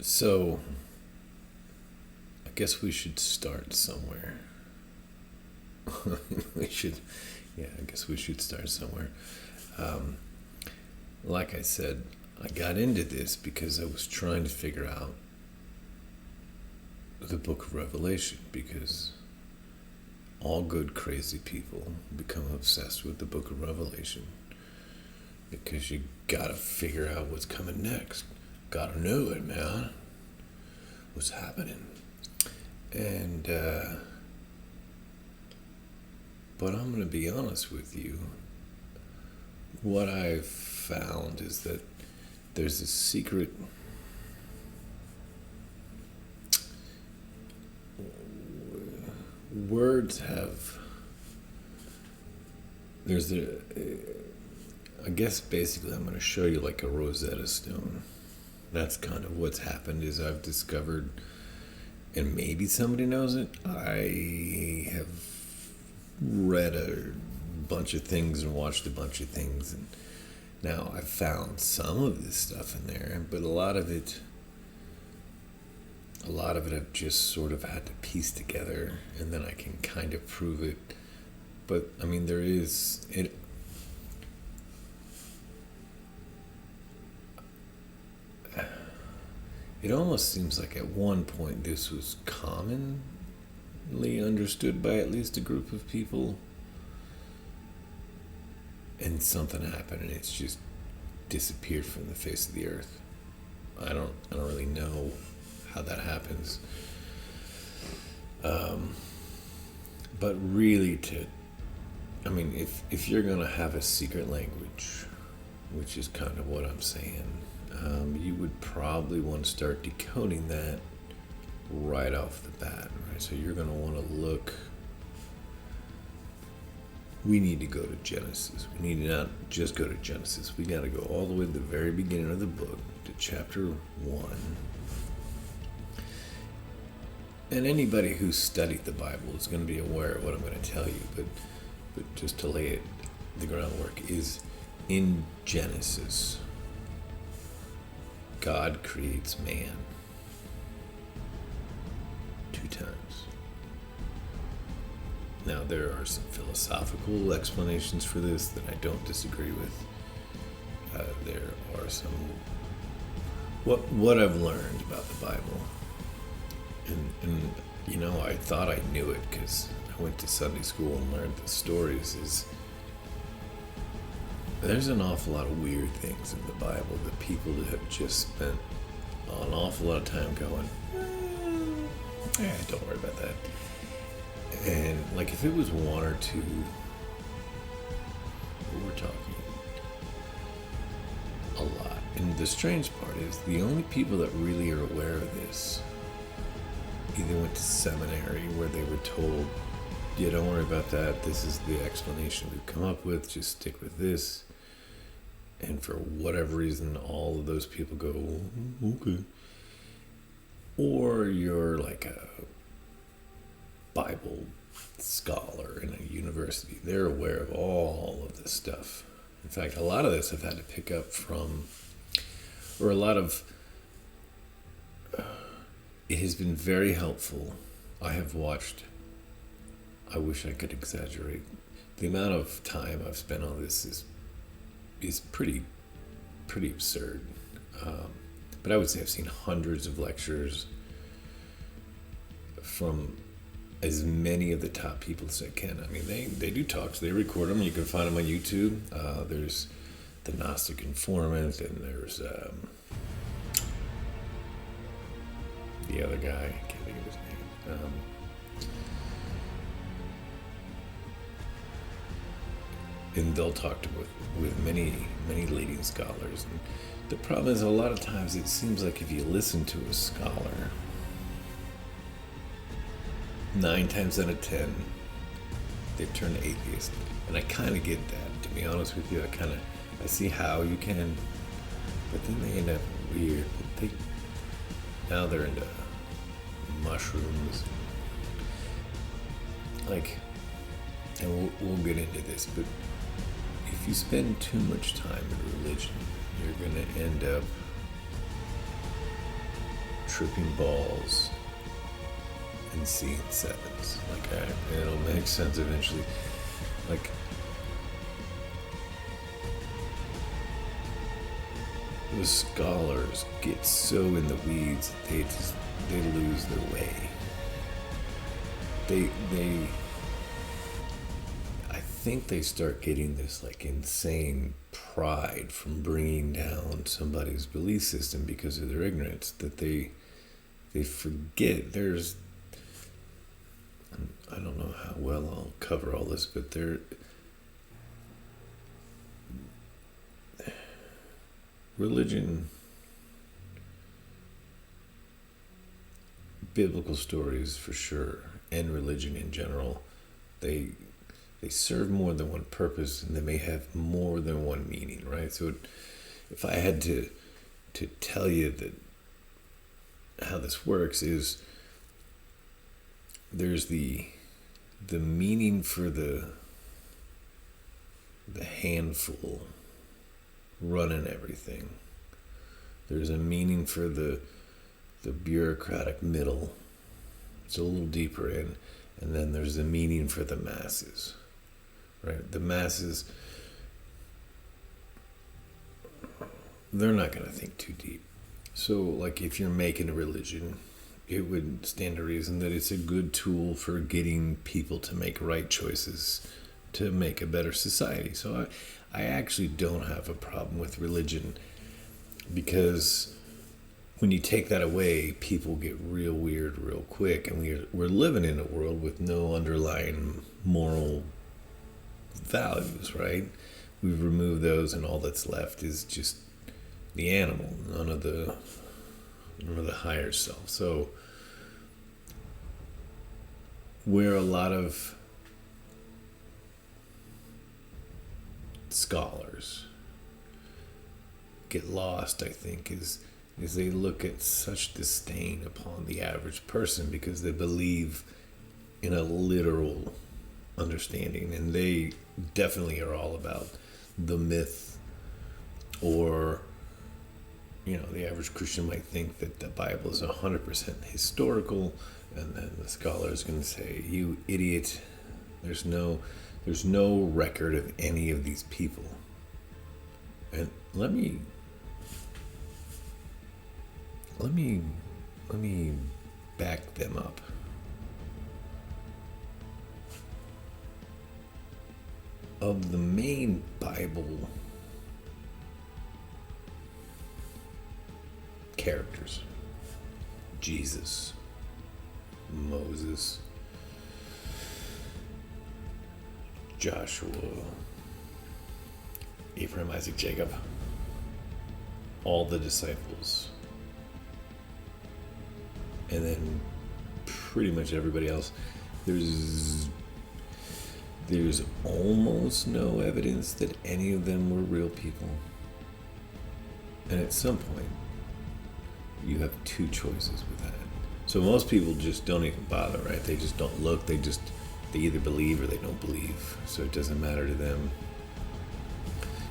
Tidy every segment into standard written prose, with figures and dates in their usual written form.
So, I guess we should start somewhere. we should, yeah, I guess we should start somewhere. Um, like I said, I got into this because I was trying to figure out the book of Revelation because all good, crazy people become obsessed with the book of Revelation because you gotta figure out what's coming next. Gotta know it, man. What's happening? And, but I'm gonna be honest with you. What I've found is that there's a secret words have there's a I guess basically I'm going to show you like a Rosetta Stone. That's kind of what's happened is I've discovered, and maybe somebody knows it, I have read a bunch of things and watched a bunch of things, and now I've found some of this stuff in there, but a lot of it I've just sort of had to piece together, and then I can kind of prove it. But I mean, there is it. It almost seems like at one point this was commonly understood by at least a group of people, and something happened, and it's just disappeared from the face of the earth. I don't really know how that happens. But really if you're gonna have a secret language, which is kind of what I'm saying, you would probably want to start decoding that right off the bat, right? So you're gonna want to look. We need to go to Genesis. We need to not just go to Genesis. We got to go all the way to the very beginning of the book, to chapter 1. And anybody who's studied the Bible is going to be aware of what I'm going to tell you, but just to lay it, the groundwork is in Genesis, God creates man 2 times. Now, there are some philosophical explanations for this that I don't disagree with. There are some... What I've learned about the Bible, and I thought I knew it because I went to Sunday school and learned the stories, is there's an awful lot of weird things in the Bible that people have just spent an awful lot of time going, don't worry about that. And like if it was 1 or 2, we're talking a lot. And the strange part is the only people that really are aware of this either went to seminary where they were told, yeah, don't worry about that, this is the explanation we've come up with, just stick with this. And for whatever reason, all of those people go, okay. Or you're like a Bible scholar in a university. They're aware of all of this stuff. In fact, a lot of this I've had to pick up from, or a lot of, it has been very helpful. I have watched, I wish I could exaggerate, the amount of time I've spent on this is pretty absurd. But I would say I've seen hundreds of lectures from as many of the top people as I can. I mean, they do talks, they record them, you can find them on YouTube. There's the Gnostic Informant, and there's the other guy, I can't think of his name. And they'll talk with many leading scholars. And the problem is a lot of times it seems like if you listen to a scholar, 9 times out of 10, they've turned atheist. And I kind of get that, to be honest with you. I see how you can, but then they end up weird. Now they're into mushrooms. And we'll get into this, but if you spend too much time in religion, you're going to end up tripping balls and seeing sevens. Like, it'll make sense eventually. Like, the scholars get so in the weeds that they lose their way. I think they start getting this like insane pride from bringing down somebody's belief system because of their ignorance, that they forget there's, I don't know how well I'll cover all this, but religion, biblical stories for sure, and religion in general, they serve more than one purpose, and they may have more than one meaning, right? So if I had to tell you that how this works is, there's the meaning for the handful running everything. There's a meaning for the bureaucratic middle. It's a little deeper in. And then there's the meaning for the masses. Right? The masses, they're not going to think too deep. So, like, if you're making a religion, it would stand to reason that it's a good tool for getting people to make right choices, to make a better society. So I actually don't have a problem with religion, because when you take that away, people get real weird real quick, and we're living in a world with no underlying moral values, right? We've removed those, and all that's left is just the animal, none of the higher self. So where a lot of scholars get lost, I think, is they look at such disdain upon the average person because they believe in a literal understanding, and they definitely are all about the myth. Or, you know, the average Christian might think that the Bible is 100% historical, and then the scholar is going to say, "You idiot, there's no record of any of these people." And let me back them up. Of the main Bible characters, Jesus, Moses, Joshua, Abraham, Isaac, Jacob, all the disciples, and then pretty much everybody else, there's almost no evidence that any of them were real people. And at some point, you have two choices with that. So most people just don't even bother, right? They just don't look. They either believe or they don't believe. So it doesn't matter to them.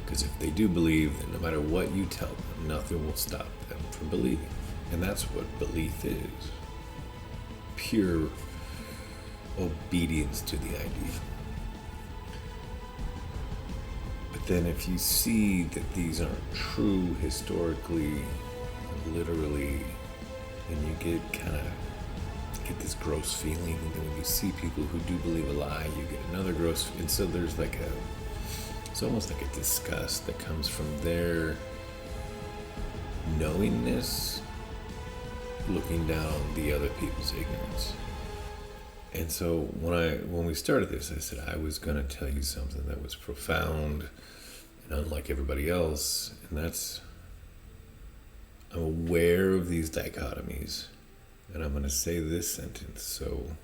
Because if they do believe, then no matter what you tell them, nothing will stop them from believing. And that's what belief is. Pure obedience to the idea. But then if you see that these aren't true historically, literally, and you get this gross feeling, and then when you see people who do believe a lie, you get another gross, and so there's it's almost like a disgust that comes from their knowingness looking down on the other people's ignorance. And so when we started this, I said I was going to tell you something that was profound and unlike everybody else, and that's, I'm aware of these dichotomies, and I'm going to say this sentence, so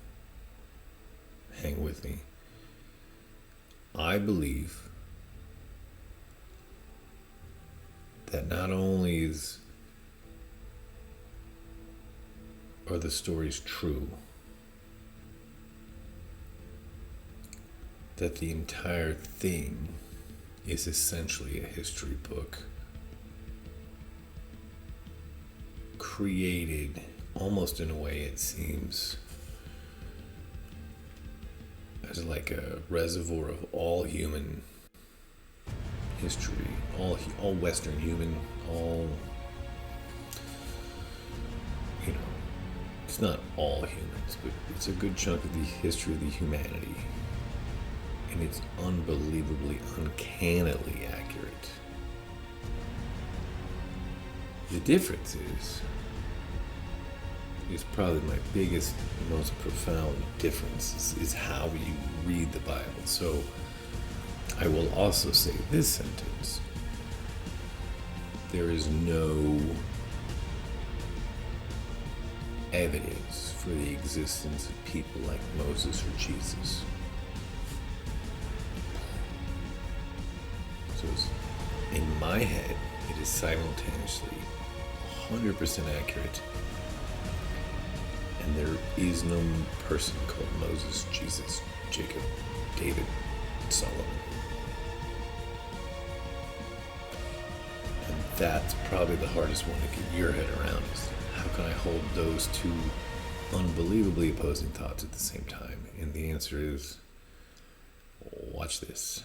hang with me. I believe that not only are the stories true, that the entire thing is essentially a history book created, almost in a way it seems, as like a reservoir of all human history, all Western human, all, you know, it's not all humans, but it's a good chunk of the history of the humanity. And it's unbelievably, uncannily accurate. The difference is probably my biggest, most profound difference is how you read the Bible. So I will also say this sentence: there is no evidence for the existence of people like Moses or Jesus. So in my head, it is simultaneously 100% accurate, and there is no person called Moses, Jesus, Jacob, David, Solomon. And that's probably the hardest one to get your head around, is how can I hold those two unbelievably opposing thoughts at the same time? And the answer is, watch this.